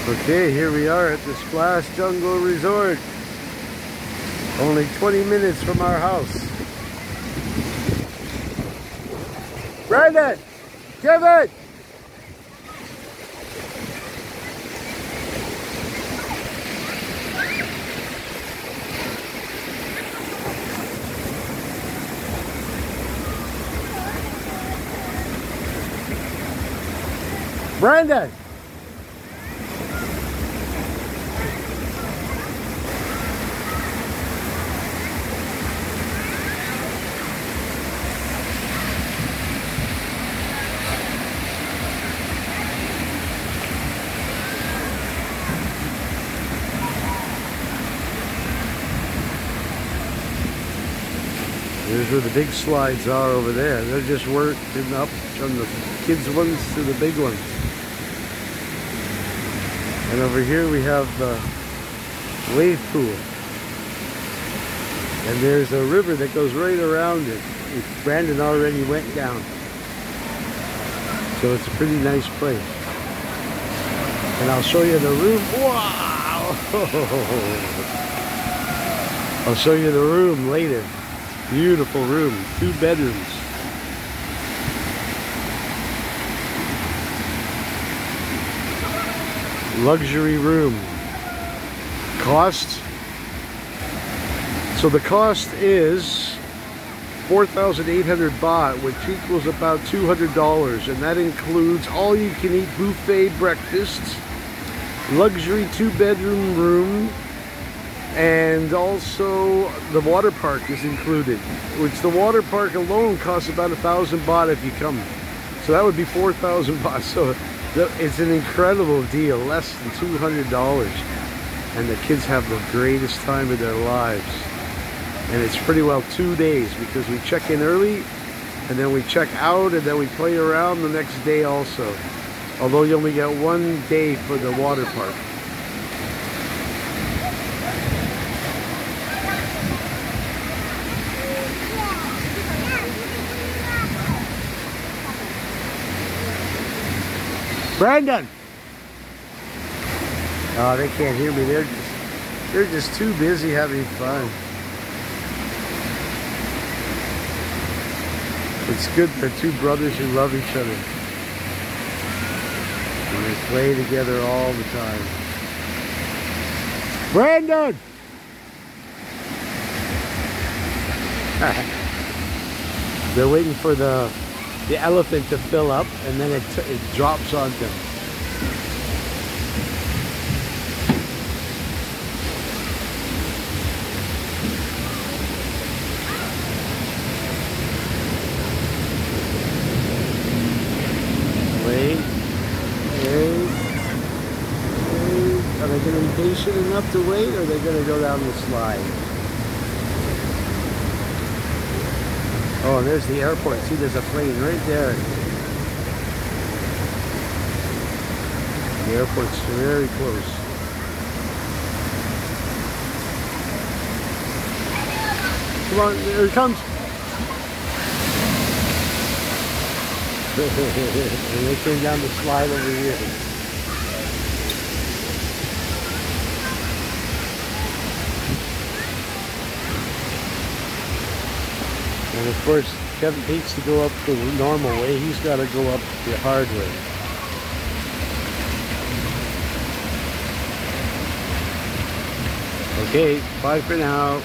Okay, here we are at the Splash Jungle Resort. Only 20 minutes from our house. Brandon! Kevin! Brandon! Here's where the big slides are over there. They're just working up from the kids' ones to the big ones. And over here we have the wave pool. And there's a river that goes right around it. Brandon already went down. So it's a pretty nice place. And I'll show you the room. Wow! I'll show you the room later. Beautiful room, 2 bedrooms. Luxury room. Cost. So the cost is 4,800 baht, which equals about $200, and that includes all you can eat buffet breakfast, luxury 2-bedroom room, and also the water park is included, which the water park alone costs about 1,000 baht if you come. So that would be 4,000 baht. So it's an incredible deal, less than $200. And the kids have the greatest time of their lives. And it's pretty well 2 days because we check in early and then we check out and then we play around the next day also. Although you only get 1 day for the water park. Brandon! Oh, they can't hear me. They're just too busy having fun. It's good. They're 2 brothers who love each other. And they play together all the time. Brandon! They're waiting for the elephant to fill up, and then it drops on them. Wait. Are they going to be patient enough to wait, or are they going to go down the slide? Oh, and there's the airport. See, there's a plane right there. The airport's very close. Come on, there it comes. And they came down the slide over here. And of course, Kevin hates to go up the normal way. He's got to go up the hard way. Okay, bye for now.